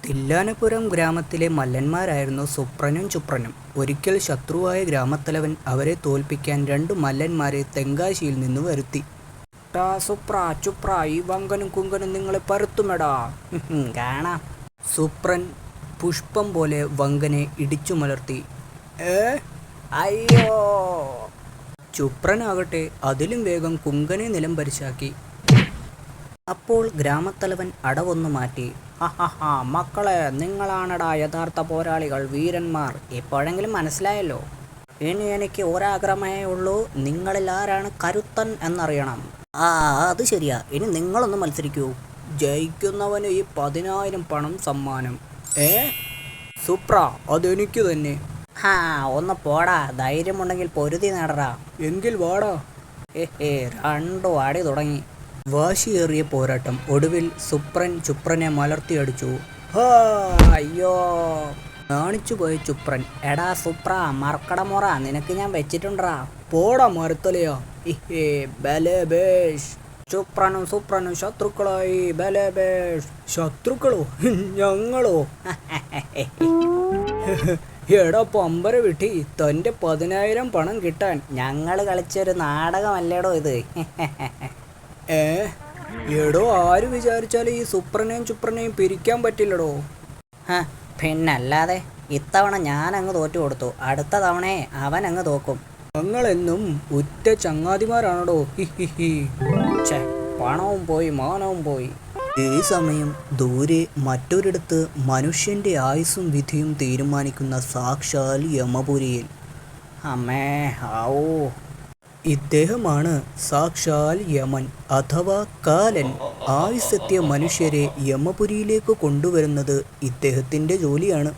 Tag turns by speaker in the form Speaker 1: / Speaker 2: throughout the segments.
Speaker 1: തില്ലാനപുരം ഗ്രാമത്തിലെ മല്ലന്മാരായിരുന്നു സുപ്രനും ചുപ്രനും. ഒരിക്കൽ ശത്രുവായ ഗ്രാമത്തലവൻ അവരെ തോൽപ്പിക്കാൻ രണ്ടു മല്ലന്മാരെ തെങ്കാശിയിൽ നിന്ന് വരുത്തി. ടാ സുപ്ര, ചുപ്ര, ഈ വങ്കനും കുങ്കനും നിങ്ങളെ പരുത്തുമെടാ. കാണാം. സുപ്രൻ പുഷ്പം പോലെ വങ്കനെ ഇടിച്ചു മലർത്തി. അയ്യോ! ചുപ്രനാകട്ടെ അതിലും വേഗം കുങ്കനെ നിലം പരിശാക്കി. അപ്പോൾ ഗ്രാമത്തലവൻ അടവൊന്നു മാറ്റി. ഹഹഹാ, മക്കളെ, നിങ്ങളാണടാ യഥാർത്ഥ പോരാളികൾ, വീരന്മാർ. ഇപ്പോഴെങ്കിലും മനസ്സിലായല്ലോ. ഇനി എനിക്ക് ഒരാഗ്രഹമേ ഉള്ളൂ, നിങ്ങളിൽ ആരാണ് കരുത്തൻ എന്നറിയണം. അത് ശരിയാ. ഇനി നിങ്ങളൊന്ന് മത്സരിക്കൂ. ജയിക്കുന്നവന് ഈ 10,000 പണം സമ്മാനം. സുപ്ര, അതെനിക്ക് തന്നെ. ഒന്ന് പോടാ. ധൈര്യമുണ്ടെങ്കിൽ പൊരുതി നേടടാ. എങ്കിൽ വാടാ. രണ്ടും അടി തുടങ്ങി. വാശിയേറിയ പോരാട്ടം. ഒടുവിൽ സുപ്രൻ ചുപ്രനെ മലർത്തിയടിച്ചു. അയ്യോ! നാണിച്ചുപോയ ചുപ്രൻ. എടാ സുപ്ര, മർക്കടമുറ നിനക്ക് ഞാൻ വെച്ചിട്ടുണ്ടാ. പോടാ മരത്തലയാ. ബലേബേഷ്! ചുപ്രനും സുപ്രനും ശത്രുക്കളായി. ബലേബേഷ്! ശത്രുക്കളോ? ഞങ്ങളോ? എടാ പമ്പര വിട്ടി, തൻ്റെ 10,000 പണം കിട്ടാൻ ഞങ്ങൾ കളിച്ചൊരു നാടകമല്ലേടോ ഇത്. എടോ, ആര് വിചാരിച്ചാലും ഈ സുപ്രനെയും ചുപ്രനെയും പിരിക്കാൻ പറ്റില്ലടോ. പിന്നല്ലാതെ. ഇത്തവണ ഞാനങ്ങ് തോറ്റു കൊടുത്തു. അടുത്ത തവണയെ അവൻ അങ്ങ് തോക്കും. ഞങ്ങളെന്നും ഉറ്റ ചങ്ങാതിമാരാണോ. ഛേ, പണവും പോയി, മാനവും പോയി. ഈ സമയം ദൂരെ മറ്റൊരിടത്ത് മനുഷ്യൻ്റെ ആയുസ്സും വിധിയും തീരുമാനിക്കുന്ന സാക്ഷാൽ യമപുരിയിൽ. അമ്മേ, ആവൂ! ഇദ്ദേഹമാണ് സാക്ഷാൽ യമൻ അഥവാ കാലൻ. ആയുസ്സെത്തിയ മനുഷ്യരെ യമപുരിയിലേക്ക് കൊണ്ടുവരുന്നത് ഇദ്ദേഹത്തിൻ്റെ ജോലിയാണ്.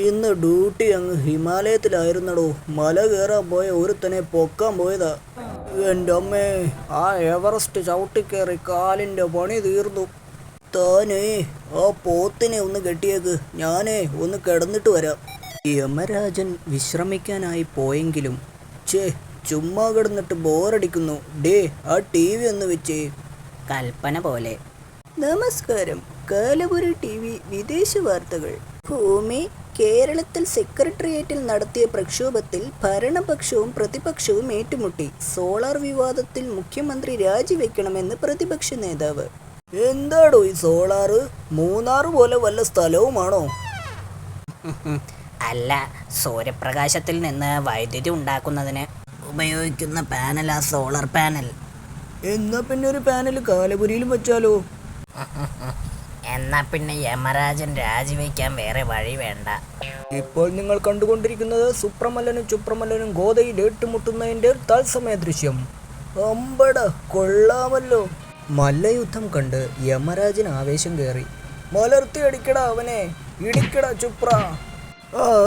Speaker 1: ഇന്ന് ഡ്യൂട്ടി അങ്ങ് ഹിമാലയത്തിലായിരുന്നടോ. മല കയറാൻ പോയ ഒരുത്തനെ പൊക്കാൻ പോയതാ. എൻ്റെ അമ്മേ, ആ എവറസ്റ്റ് ചവിട്ടിക്കയറി കാലിൻ്റെ പണി തീർന്നു. താനേ ആ പോത്തിനെ ഒന്ന് കെട്ടിയേക്ക്, ഞാനേ ഒന്ന് കിടന്നിട്ട് വരാം. യമരാജൻ വിശ്രമിക്കാനായി പോയെങ്കിലും ചുമ്മാ കിടന്നിട്ട് ബോറടിക്കുന്നു. ആ TV ഒന്ന് വെച്ചേ. കൽപ്പന പോലെ. നമസ്കാരം. കാലപുരി TV വിദേശ വാർത്തകൾ. ഭൂമി കേരളത്തിൽ സെക്രട്ടേറിയറ്റിൽ നടത്തിയ പ്രക്ഷോഭത്തിൽ ഭരണപക്ഷവും പ്രതിപക്ഷവും ഏറ്റുമുട്ടി. സോളാർ വിവാദത്തിൽ മുഖ്യമന്ത്രി രാജിവെക്കണമെന്ന് പ്രതിപക്ഷ നേതാവ്. എന്താടോ ഈ സോളാർ? മൂന്നാർ പോലെ വല്ല സ്ഥലവുമാണോ? അല്ല, സൂര്യപ്രകാശത്തിൽ നിന്ന് വൈദ്യുതി ഉണ്ടാക്കുന്നതിന് ഉപയോഗിക്കുന്ന പാനലാ സോളാർ പാനൽ. എന്നാ പിന്നെ ഒരു പാനൽ കാലപുരിയിലും വെച്ചാലോ? എന്നാ പിന്നെ യമരാജൻ രാജിവെക്കാൻ വേറെ വഴി വേണ്ട. ഇപ്പോൾ നിങ്ങൾ കണ്ടുകൊണ്ടിരിക്കുന്നത് സുപ്രമല്ലനും ചുപ്രമല്ലനും ഗോദയിൽ ഏറ്റുമുട്ടുന്നതിൻ്റെ തത്സമയ ദൃശ്യം. അമ്പട, കൊള്ളാമല്ലോ. മല്ലയുദ്ധം കണ്ട് യമരാജൻ ആവേശം കയറി. മലർത്തി അടിക്കടാ അവനെ, ഇടിക്കടാ ചുപ്ര.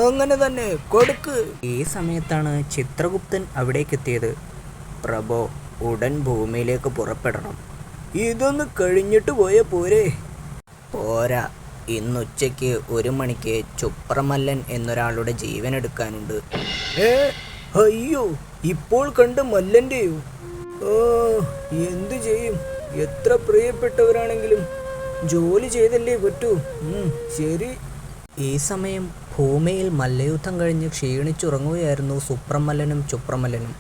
Speaker 1: അങ്ങനെ തന്നെ, കൊടുക്ക്. ഈ സമയത്താണ് ചിത്രഗുപ്തൻ അവിടേക്കെത്തിയത്. പ്രഭോ, ഉടൻ ഭൂമിയിലേക്ക് പുറപ്പെടണം. ഇതൊന്ന് കഴിഞ്ഞിട്ട് പോയ പോരെ? പോരാ, ഇന്നുച്ചയ്ക്ക് 1 മണിക്ക് ചുപ്രമല്ലൻ എന്നൊരാളുടെ ജീവൻ എടുക്കാനുണ്ട്. അയ്യോ, ഇപ്പോൾ കണ്ട മല്ലൻ്റെയോ? എന്തു ചെയ്യും? എത്ര പ്രിയപ്പെട്ടവരാണെങ്കിലും ജോലി ചെയ്തല്ലേ പറ്റൂ. ശരി. ഈ സമയം ഭൂമിയിൽ മല്ലയുദ്ധം കഴിഞ്ഞ് ക്ഷീണിച്ചുറങ്ങുകയായിരുന്നു സുപ്രമല്ലനും ചുപ്രമല്ലനും.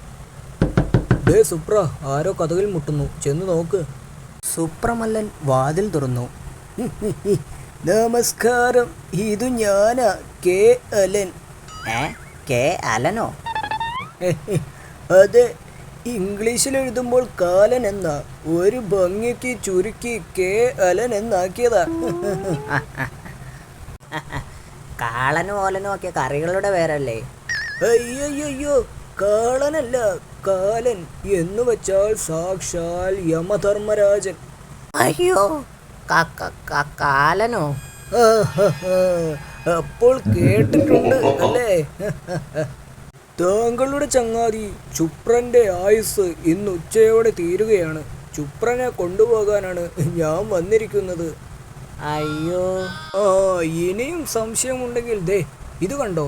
Speaker 1: സുപ്ര, ആരോ കതകിൽ മുട്ടുന്നു, ചെന്ന് നോക്ക്. സുപ്രമല്ലൻ വാതിൽ തുറന്നു. നമസ്കാരം, ഇത് ഞാനാ, കെ അലൻ. കെ അലനോ? അതെ, ഇംഗ്ലീഷിൽ എഴുതുമ്പോൾ കാലൻ എന്നാ. ഒരു ഭംഗിക്ക് ചുരുക്കി കെ അലൻ എന്നാക്കിയതാ. കാളനും ഓലനും ഒക്കെ കറികളുടെ പേരല്ലേ? അയ്യോ, കാളനല്ല, കാലൻ എന്ന് വെച്ചാൽ സാക്ഷാൽ യമധർമ്മരാജൻ. അയ്യോ, കാലനോ? അപ്പോൾ കേട്ടിട്ടുണ്ട് അല്ലേ? താങ്കളുടെ ചങ്ങാതി ചുപ്രന്റെ ആയുസ് ഇന്ന് ഉച്ചയോടെ തീരുകയാണ്. ചുപ്രനെ കൊണ്ടുപോകാനാണ് ഞാൻ വന്നിരിക്കുന്നത്. അയ്യോ, ഇനിയും സംശയമുണ്ടെങ്കിൽ ഇത് കണ്ടോ,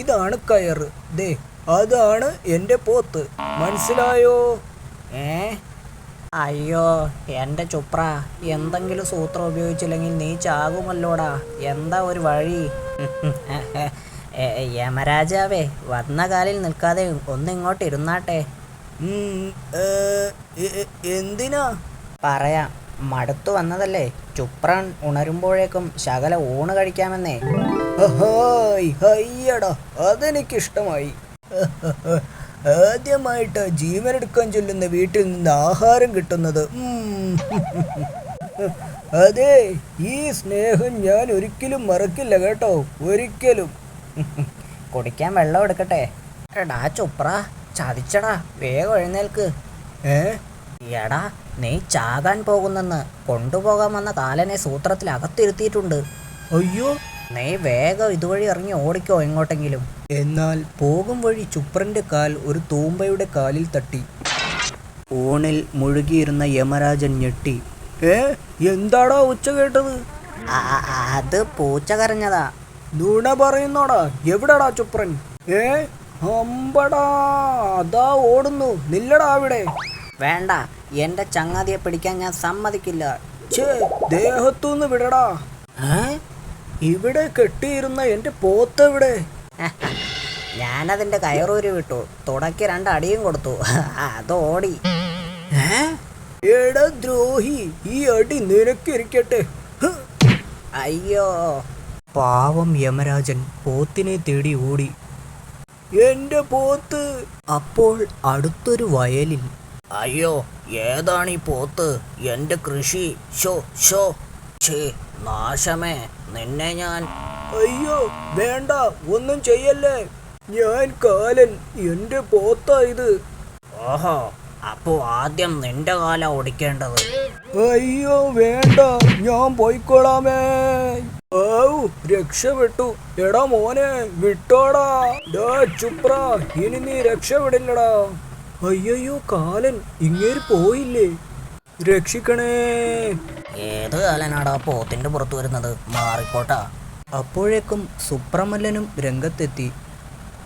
Speaker 1: ഇതാണ് കയറ്. അതാണ് എൻ്റെ പോത്ത്. മനസ്സിലായോ? അയ്യോ എൻ്റെ ചുപ്ര, എന്തെങ്കിലും സൂത്രം ഉപയോഗിച്ചില്ലെങ്കിൽ നീ ചാകുമല്ലോടാ. എന്താ ഒരു വഴി? യമരാജാവേ, വന്ന കാലിൽ നിൽക്കാതെ ഒന്നിങ്ങോട്ട് ഇരുന്നാട്ടെ. എന്തിനാ? പറയാം. മടുത്തു വന്നതല്ലേ. ചുപ്രൻ ഉണരുമ്പോഴേക്കും ശകല ഊണ് കഴിക്കാമെന്നേ. ഹയ്യടാ, അതെനിക്കിഷ്ടമായി. ആദ്യമായിട്ട് ജീവനെടുക്കാൻ ചൊല്ലുന്ന വീട്ടിൽ നിന്ന് ആഹാരം കിട്ടുന്നത്. അതെ, ഈ സ്നേഹം ഞാൻ ഒരിക്കലും മറക്കില്ല കേട്ടോ, ഒരിക്കലും. കുടിക്കാൻ വെള്ളം എടുക്കട്ടെ? എടാ ചുപ്ര, ചതിച്ചടാ, വേഗം എഴുന്നേൽക്ക്. എടാ, നീ ചാകാൻ പോകുന്നെന്ന് കൊണ്ടുപോകാൻ വന്ന കാലനെ സൂത്രത്തിൽ അകത്തിരുത്തിയിട്ടുണ്ട്. അയ്യോ, നീ വേഗം ഇതുവഴി ഇറങ്ങി ഓടിക്കോ എങ്ങോട്ടെങ്കിലും. എന്നാൽ പോകും വഴി ചുപ്രന്റെ കാൽ ഒരു തൂമ്പയുടെ കാലിൽ തട്ടി. ഊണിൽ മുഴുകിയിരുന്ന യമരാജൻ ഞെട്ടി. എന്താടാ ഒച്ച കേട്ടത്? അത് പൂച്ച കരഞ്ഞതാ. നുണ പറയുന്നോടാ. എവിടെടാ ചുപ്രൻ? അമ്പടാ, അതാ ഓടുന്നു. നില്ലടാ അവിടെ. വേണ്ട, എന്റെ ചങ്ങാതിയെ പിടിക്കാൻ ഞാൻ സമ്മതിക്കില്ല. ദേഹത്തുനിന്ന് വിടടാ. ഇവിടെ കെട്ടിയിരുന്ന എന്റെ പോത്തെവിടെ? ഞാനതിന്റെ കയറൂരി വിട്ടു. തുടക്കി 2 അടിയും കൊടുത്തു. അതോടി. എടാ ദ്രോഹി, ഈ അടി നിനക്കിരിക്കട്ടെ. അയ്യോ. പാവം യമരാജൻ പോത്തിനെ തേടി ഓടി. എന്റെ പോത്ത്. അപ്പോൾ അടുത്തൊരു വയലിൽ. അയ്യോ, ഏതാണീ പോത്ത്? എന്റെ കൃഷി. നാശമേ, നിന്നെ ഞാൻ. അയ്യോ വേണ്ട, ഒന്നും ചെയ്യല്ലേ. ഞാൻ കാലൻ, എന്റെ പോത്താ ഇത്. ഓഹോ, അപ്പോ ആദ്യം നിന്റെ കാല ഓടിക്കേണ്ടത്. അയ്യോ വേണ്ട, ഞാൻ പോയിക്കോളാമേ. രക്ഷപ്പെട്ടു. എടാ മോനെ, വിട്ടോടാ. ചുപ്ര, ഇനി നീ രക്ഷപ്പെടില്ലടാ. അയ്യോ കാലൻ, ഇങ്ങേര് പോയില്ലേ? രക്ഷിക്കണേ. ഏത് കാലനാടാ പോത്തിന്റെ പുറത്തു വരുന്നത്? മാറിക്കോട്ടാ. അപ്പോഴേക്കും സുപ്രമല്ലനും രംഗത്തെത്തി.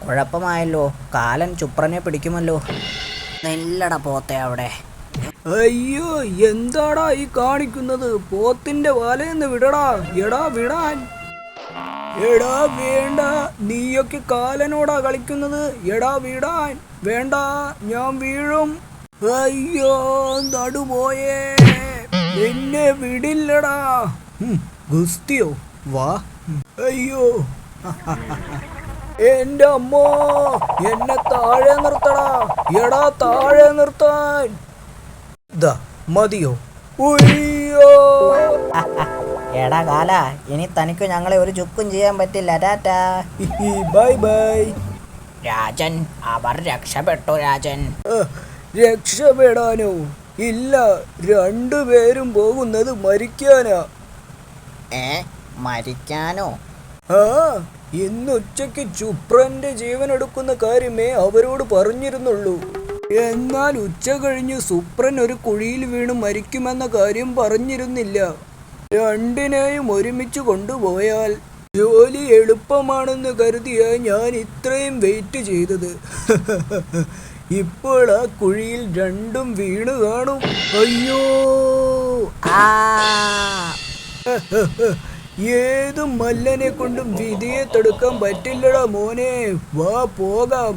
Speaker 1: കുഴപ്പമായല്ലോ, കാലൻ ചുപ്രനെ പിടിക്കുമല്ലോ. നെല്ലട പോത്തെ അവിടെ. അയ്യോ, എന്താടാ ഈ കാണിക്കുന്നത്? പോത്തിന്റെ വലയെന്ന് വിടടാ. എടാ വിടാൻ. എടാ വേണ്ട, നീയൊക്കെ കാലനോടാ കളിക്കുന്നത്. എടാ വിടാൻ. വേണ്ട, ഞാൻ വീഴും. അയ്യോ, നടുപോയേ. എന്നെ വിടില്ലടാ. ഗുസ്തിയോ? വാ. അയ്യോ, എന്റെ അമ്മോ, എന്നെ താഴെ നിർത്തടാ. എടാ താഴെ നിർത്താൻ. മതിയോ? ഉയ്യോ. എടാ കാല, ഇനി തനിക്ക് ഞങ്ങളെ ഒരു ചുക്കും ചെയ്യാൻ പറ്റില്ല. Tata, bye bye. രാജൻ, അവർ രക്ഷപ്പെട്ടു. രാജൻ. രക്ഷപ്പെടാനോ? ഇല്ല, 2 പേരും പോകുന്നത് മരിക്കാനാ. മരിക്കാനോ? ഇന്ന് ഉച്ചയ്ക്ക് ചുപ്രന്റെ ജീവൻ എടുക്കുന്ന കാര്യമേ അവരോട് പറഞ്ഞിരുന്നുള്ളൂ. എന്നാൽ ഉച്ച കഴിഞ്ഞ് സുപ്രൻ ഒരു കുഴിയിൽ വീണ് മരിക്കുമെന്ന കാര്യം പറഞ്ഞിരുന്നില്ല. 2നെയും ഒരുമിച്ച് കൊണ്ടുപോയാൽ ജോലി എളുപ്പമാണെന്ന് കരുതിയ ഞാൻ ഇത്രയും വെയിറ്റ് ചെയ്തത്. ഇപ്പോൾ ആ കുഴിയിൽ 2ഉം വീണ് കാണും. അയ്യോ. ഏത് മല്ലനെ കൊണ്ടും വിധിയെ തടുക്കാൻ പറ്റില്ലടാ മോനെ. വാ പോകാം.